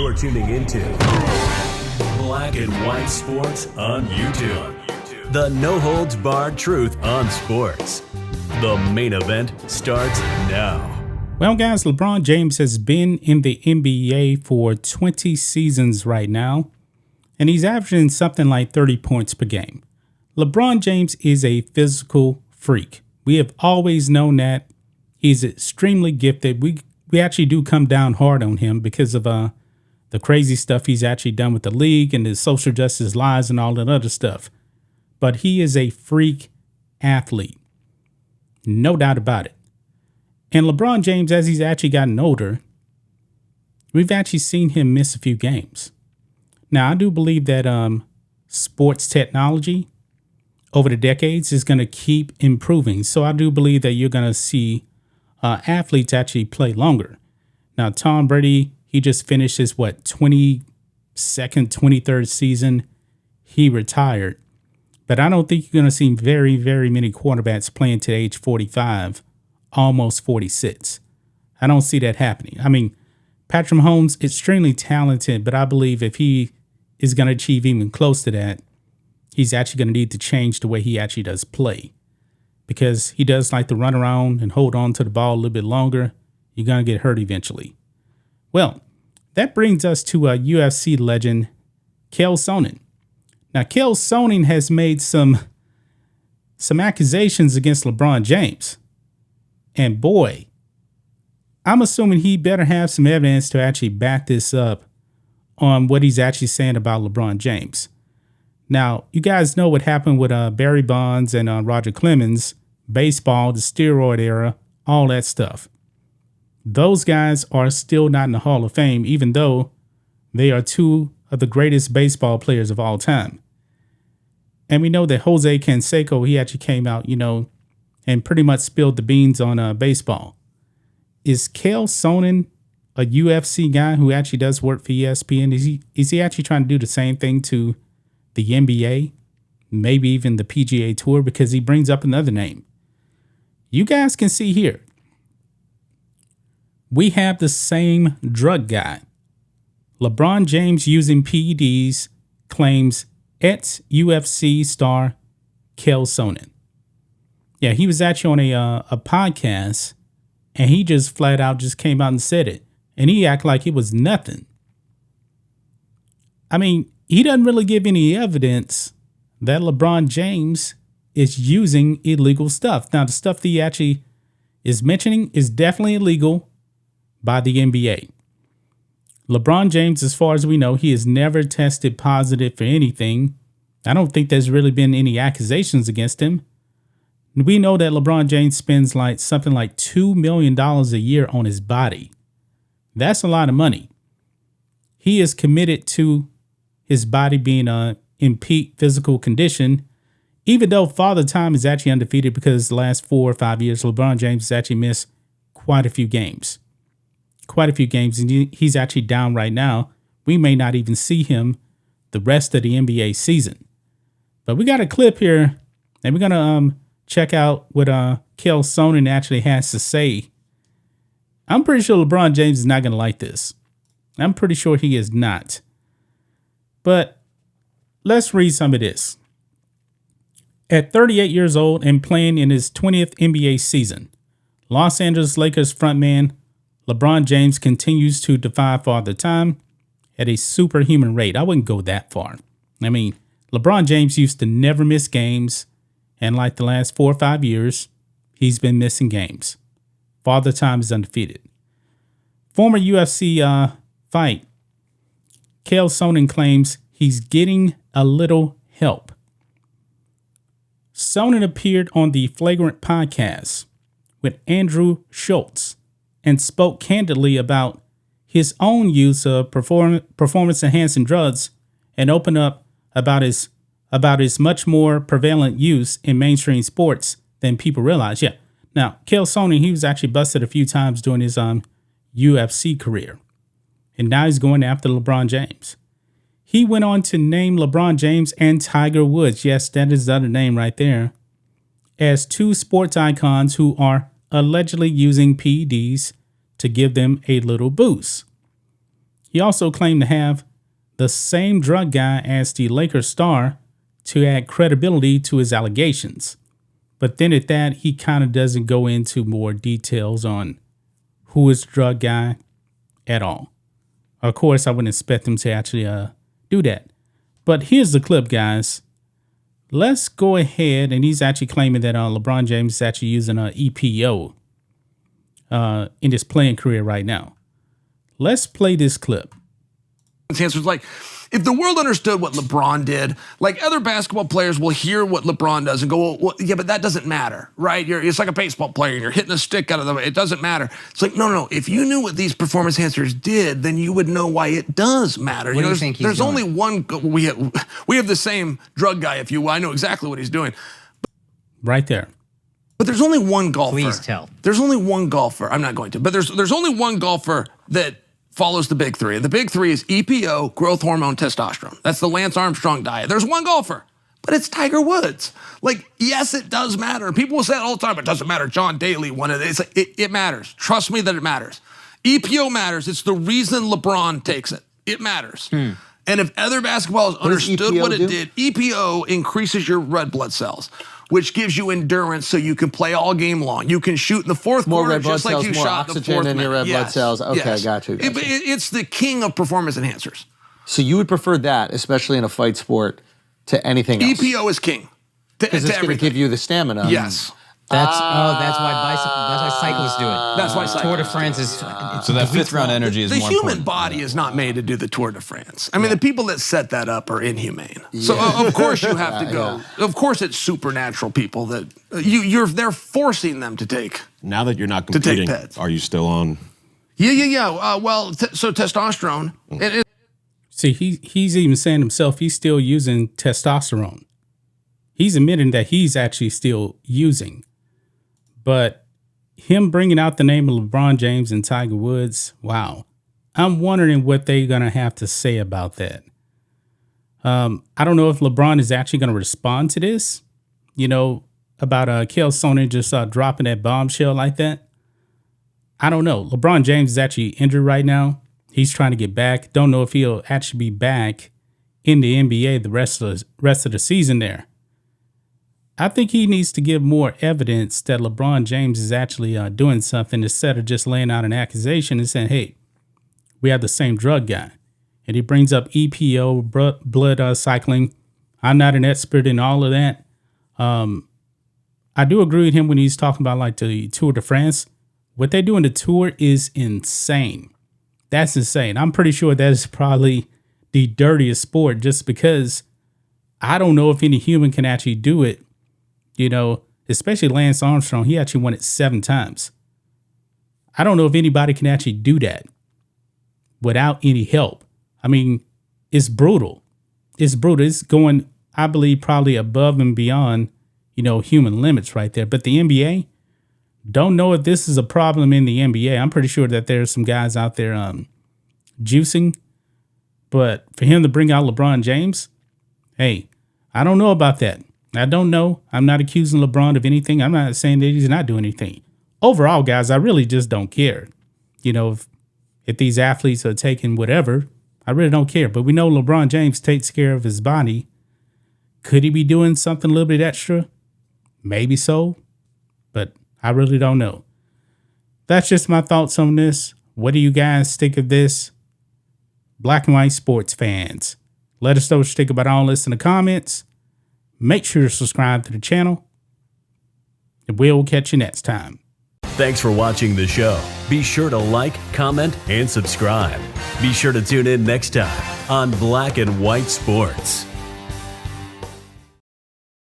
You're tuning into Black and White Sports on YouTube. The no-holds-barred truth on sports. The main event starts now. Well, guys, LeBron James has been in the NBA for 20 seasons right now, and he's averaging something like 30 points per game. LeBron James is a physical freak. We have always known that. He's extremely gifted. We actually do come down hard on him because of the crazy stuff he's actually done with the league and his social justice lies and all that other stuff. But he is a freak athlete. No doubt about it. And LeBron James, as he's actually gotten older, we've actually seen him miss a few games. Now, I do believe that sports technology over the decades is going to keep improving. So I do believe that you're going to see athletes actually play longer. Now, Tom Brady, he just finished his, 22nd, 23rd season. He retired. But I don't think you're going to see very, very many quarterbacks playing to age 45, almost 46. I don't see that happening. I mean, Patrick Mahomes, extremely talented, but I believe if he is going to achieve even close to that, he's actually going to need to change the way he actually does play. Because he does like to run around and hold on to the ball a little bit longer. You're going to get hurt eventually. Well, that brings us to a UFC legend, Chael Sonnen. Now, Chael Sonnen has made some accusations against LeBron James. And boy, I'm assuming he better have some evidence to actually back this up on what he's actually saying about LeBron James. Now, you guys know what happened with Barry Bonds and Roger Clemens, baseball, the steroid era, all that stuff. Those guys are still not in the Hall of Fame, even though they are two of the greatest baseball players of all time. And we know that Jose Canseco, he actually came out, and pretty much spilled the beans on baseball. Is Chael Sonnen a UFC guy who actually does work for ESPN? Is he actually trying to do the same thing to the NBA, maybe even the PGA Tour, because he brings up another name? You guys can see here, we have the same drug guy. LeBron James using PEDs claims ex-UFC star Chael Sonnen. Yeah, he was actually on a podcast, and he just flat out just came out and said it. And he acted like it was nothing. I mean, he doesn't really give any evidence that LeBron James is using illegal stuff. Now, the stuff that he actually is mentioning is definitely illegal by the NBA. LeBron James, as far as we know, he has never tested positive for anything. I don't think there's really been any accusations against him. We know that LeBron James spends something like $2 million a year on his body. That's a lot of money. He is committed to his body being in peak physical condition, even though Father Time is actually undefeated because the last 4 or 5 years, LeBron James has actually missed quite a few games. And he's actually down right now. We may not even see him the rest of the NBA season. But we got a clip here, and we're going to check out what Chael Sonnen actually has to say. I'm pretty sure LeBron James is not going to like this. I'm pretty sure he is not. But let's read some of this. At 38 years old and playing in his 20th NBA season, Los Angeles Lakers frontman LeBron James continues to defy Father Time at a superhuman rate. I wouldn't go that far. I mean, LeBron James used to never miss games, and like the last 4 or 5 years, he's been missing games. Father Time is undefeated. Former UFC fight, Chael Sonnen claims he's getting a little help. Sonnen appeared on the Flagrant podcast with Andrew Schultz and spoke candidly about his own use of performance-enhancing drugs and opened up about his much more prevalent use in mainstream sports than people realize. Yeah. Now, Chael Sonnen, he was actually busted a few times during his UFC career. And now he's going after LeBron James. He went on to name LeBron James and Tiger Woods, yes, that is the other name right there, as two sports icons who are allegedly using PEDs to give them a little boost. He also claimed to have the same drug guy as the Lakers star to add credibility to his allegations. But then at that, he kind of doesn't go into more details on who is the drug guy at all. Of course, I wouldn't expect him to actually do that. But here's the clip, guys. Let's go ahead, and he's actually claiming that LeBron James is actually using an EPO in his playing career right now. Let's play this clip. His answer is like, if the world understood what LeBron did, like other basketball players will hear what LeBron does and go, well, yeah, but that doesn't matter, right? It's like a baseball player and you're hitting a stick out of the way. It doesn't matter. It's like, no. If you knew what these performance enhancers did, then you would know why it does matter. What do you think he's there's doing? only one. We have the same drug guy, if you will. I know exactly what he's doing. Right there. But there's only one golfer. Please tell. There's only one golfer. I'm not going to. But there's only one golfer that follows the big three. And the big three is EPO, growth hormone, testosterone. That's the Lance Armstrong diet. There's one golfer, but it's Tiger Woods. Like, yes, it does matter. People will say it all the time. It doesn't matter. John Daly won it. It's like, it matters. Trust me that it matters. EPO matters. It's the reason LeBron takes it. It matters. And if other basketballers understood what it did, EPO increases your red blood cells, which gives you endurance so you can play all game long. You can shoot in the fourth quarter just like you shot in the fourth. More red blood cells, more oxygen in your red blood cells. Okay, got you. It's the king of performance enhancers. So you would prefer that, especially in a fight sport, to anything else? EPO is king. Because it's going to give you the stamina. Yes. That's why cyclists do it. That's why cyclists Tour de France is so that fifth round energy is the more human important. body is not made to do the Tour de France. I mean, the people that set that up are inhumane. So of course you have to go. Of course it's supernatural people that they're forcing them to take. Now that you're not competing, PEDs. are you still on? Yeah. So testosterone. See, he's even saying himself he's still using testosterone. He's admitting that he's actually still using. But him bringing out the name of LeBron James and Tiger Woods, wow. I'm wondering what they're going to have to say about that. I don't know if LeBron is actually going to respond to this, about Chael Sonnen just dropping that bombshell like that. I don't know. LeBron James is actually injured right now. He's trying to get back. Don't know if he'll actually be back in the NBA the rest of the season there. I think he needs to give more evidence that LeBron James is actually doing something instead of just laying out an accusation and saying, hey, we have the same drug guy. And he brings up EPO, blood cycling. I'm not an expert in all of that. I do agree with him when he's talking about like the Tour de France. What they do in the Tour is insane. That's insane. I'm pretty sure that is probably the dirtiest sport just because I don't know if any human can actually do it. Especially Lance Armstrong, he actually won it 7 times. I don't know if anybody can actually do that without any help. I mean, it's brutal. It's brutal. It's going, I believe, probably above and beyond, human limits right there. But the NBA, don't know if this is a problem in the NBA. I'm pretty sure that there's some guys out there juicing. But for him to bring out LeBron James, hey, I don't know about that. I don't know. I'm not accusing LeBron of anything. I'm not saying that he's not doing anything. Overall, guys, I really just don't care. If these athletes are taking whatever, I really don't care. But we know LeBron James takes care of his body. Could he be doing something a little bit extra? Maybe so. But I really don't know. That's just my thoughts on this. What do you guys think of this? Black and white sports fans. Let us know what you think about all this in the comments. Make sure to subscribe to the channel. And we'll catch you next time. Thanks for watching the show. Be sure to like, comment, and subscribe. Be sure to tune in next time on Black and White Sports.